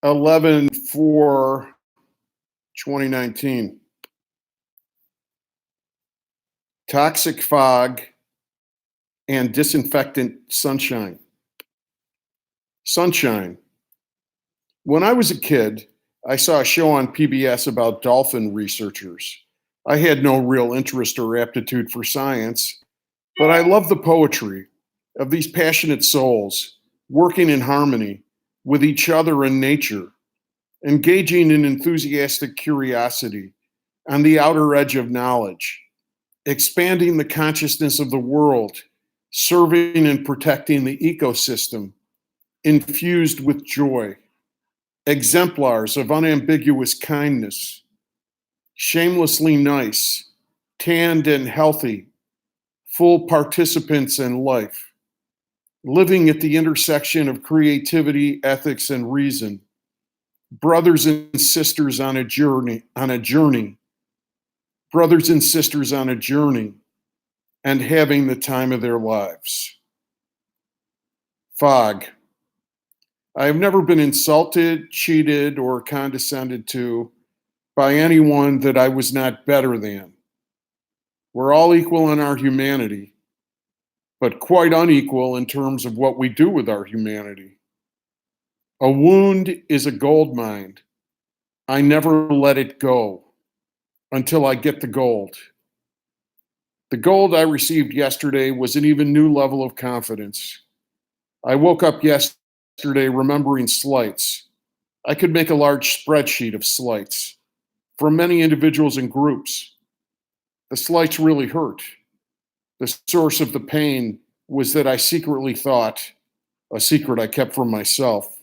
11 2019. Toxic fog and disinfectant sunshine. Sunshine. When I was a kid, I saw a show on PBS about dolphin researchers. I had no real interest or aptitude for science, but I love the poetry of these passionate souls working in harmony with each other and nature, engaging in enthusiastic curiosity on the outer edge of knowledge, expanding the consciousness of the world, serving and protecting the ecosystem, infused with joy, exemplars of unambiguous kindness, shamelessly nice, tanned and healthy, full participants in life, living at the intersection of creativity, ethics, and reason, brothers and sisters on a journey, brothers and sisters on a journey, and having the time of their lives. Fog. I have never been insulted, cheated, or condescended to by anyone that I was not better than. We're all equal in our humanity, but quite unequal in terms of what we do with our humanity. A wound is a gold mine. I never let it go until I get the gold. The gold I received yesterday was an even new level of confidence. I woke up yesterday remembering slights. I could make a large spreadsheet of slights from many individuals and groups. The slights really hurt. The source of the pain was that I secretly thought, a secret I kept from myself,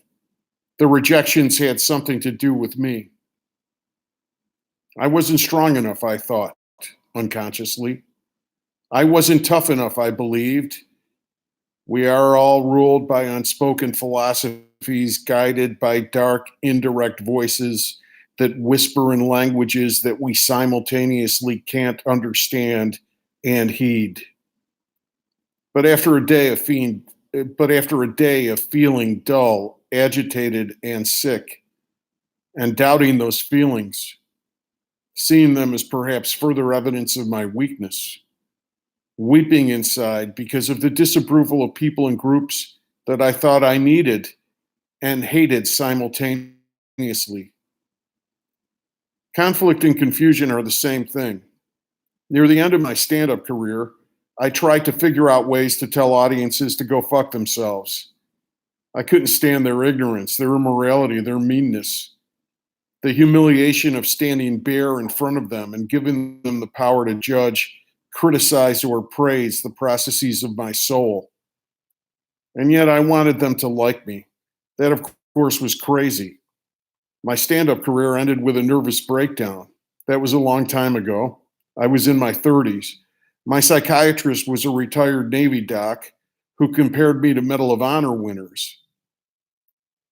the rejections had something to do with me. I wasn't strong enough, I thought, unconsciously. I wasn't tough enough, I believed. We are all ruled by unspoken philosophies, guided by dark, indirect voices that whisper in languages that we simultaneously can't understand and heed. But after a day of feeling dull, agitated, and sick, and doubting those feelings, seeing them as perhaps further evidence of my weakness, weeping inside because of the disapproval of people and groups that I thought I needed and hated simultaneously. Conflict and confusion are the same thing. Near the end of my stand-up career, I tried to figure out ways to tell audiences to go fuck themselves. I couldn't stand their ignorance, their immorality, their meanness, the humiliation of standing bare in front of them and giving them the power to judge, criticize, or praise the processes of my soul. And yet I wanted them to like me. That, of course, was crazy. My stand-up career ended with a nervous breakdown. That was a long time ago. I was in my 30s. My psychiatrist was a retired Navy doc who compared me to Medal of Honor winners.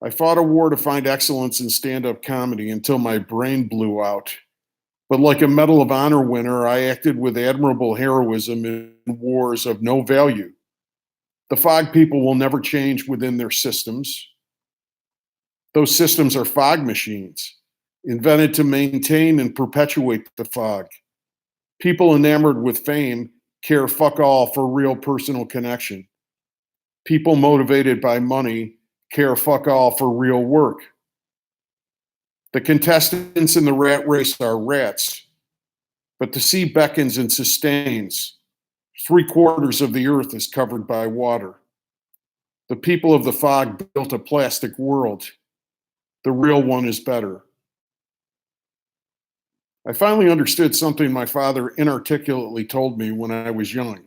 I fought a war to find excellence in stand-up comedy until my brain blew out. But like a Medal of Honor winner, I acted with admirable heroism in wars of no value. The fog people will never change within their systems. Those systems are fog machines, invented to maintain and perpetuate the fog. People enamored with fame care fuck all for real personal connection. People motivated by money care fuck all for real work. The contestants in the rat race are rats, but the sea beckons and sustains. 3/4 of the earth is covered by water. The people of the fog built a plastic world. The real one is better. I finally understood something my father inarticulately told me when I was young.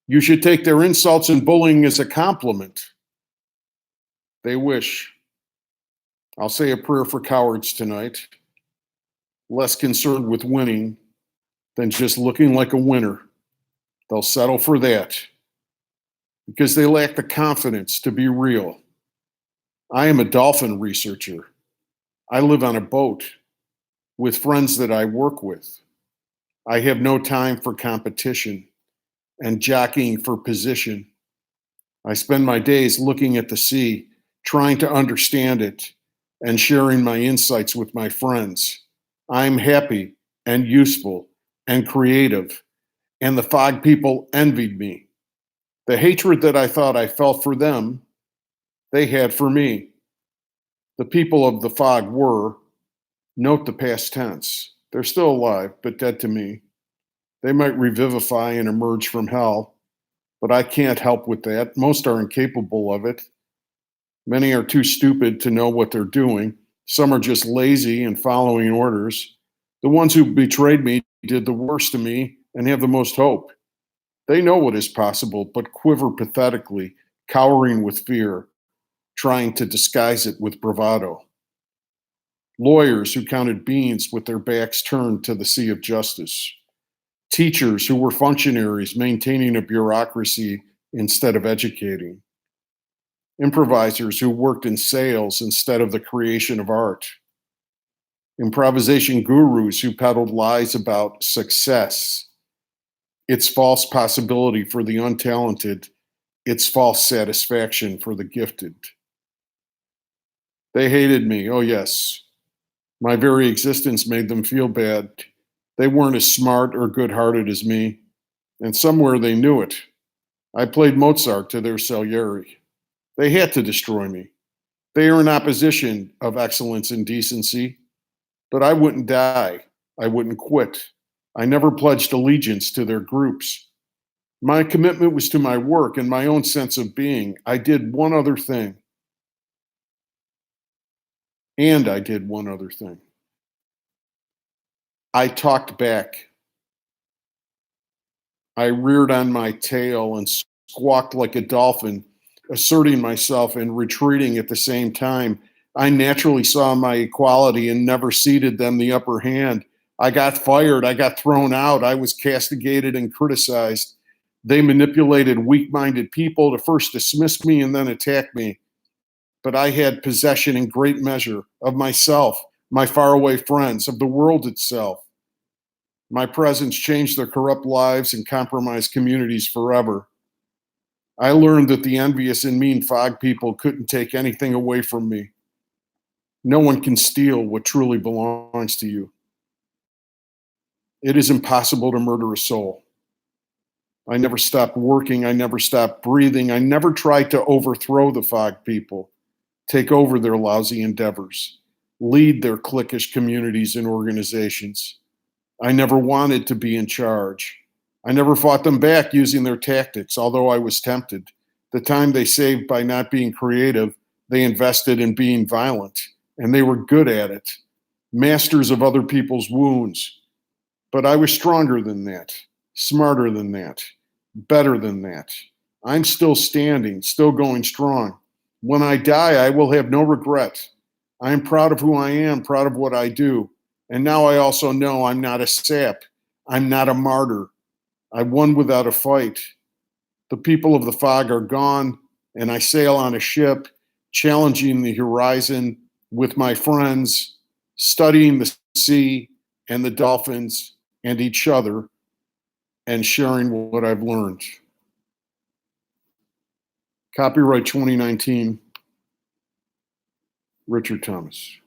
You should take their insults and bullying as a compliment. They wish. I'll say a prayer for cowards tonight, less concerned with winning than just looking like a winner. They'll settle for that because they lack the confidence to be real. I am a dolphin researcher. I live on a boat with friends that I work with. I have no time for competition and jockeying for position. I spend my days looking at the sea, trying to understand it, and sharing my insights with my friends. I'm happy and useful and creative, and the fog people envied me. The hatred that I thought I felt for them, they had for me. The people of the fog were, note the past tense. They're still alive, but dead to me. They might revivify and emerge from hell, but I can't help with that. Most are incapable of it. Many are too stupid to know what they're doing. Some are just lazy and following orders. The ones who betrayed me did the worst to me and have the most hope. They know what is possible, but quiver pathetically, cowering with fear, trying to disguise it with bravado. Lawyers who counted beans with their backs turned to the sea of justice. Teachers who were functionaries maintaining a bureaucracy instead of educating. Improvisers who worked in sales instead of the creation of art. Improvisation gurus who peddled lies about success, its false possibility for the untalented, its false satisfaction for the gifted. They hated me, oh yes. My very existence made them feel bad. They weren't as smart or good hearted as me, and somewhere they knew it. I played Mozart to their Salieri. They had to destroy me. They are in opposition of excellence and decency, but I wouldn't die. I wouldn't quit. I never pledged allegiance to their groups. My commitment was to my work and my own sense of being. I did one other thing. And I did one other thing. I talked back. I reared on my tail and squawked like a dolphin, asserting myself and retreating at the same time. I naturally saw my equality and never ceded them the upper hand. I got fired. I got thrown out. I was castigated and criticized. They manipulated weak minded people to first dismiss me and then attack me. But I had possession in great measure of myself, my faraway friends, of the world itself. My presence changed their corrupt lives and compromised communities forever. I learned that the envious and mean fog people couldn't take anything away from me. No one can steal what truly belongs to you. It is impossible to murder a soul. I never stopped working. I never stopped breathing. I never tried to overthrow the fog people, take over their lousy endeavors, lead their cliquish communities and organizations. I never wanted to be in charge. I never fought them back using their tactics, although I was tempted. The time they saved by not being creative, they invested in being violent, and they were good at it, masters of other people's wounds. But I was stronger than that, smarter than that, better than that. I'm still standing, still going strong. When I die, I will have no regret. I am proud of who I am, proud of what I do. And now I also know I'm not a sap. I'm not a martyr. I won without a fight. The people of the fog are gone, and I sail on a ship, challenging the horizon with my friends, studying the sea and the dolphins and each other, and sharing what I've learned. Copyright 2019, Richard Thomas.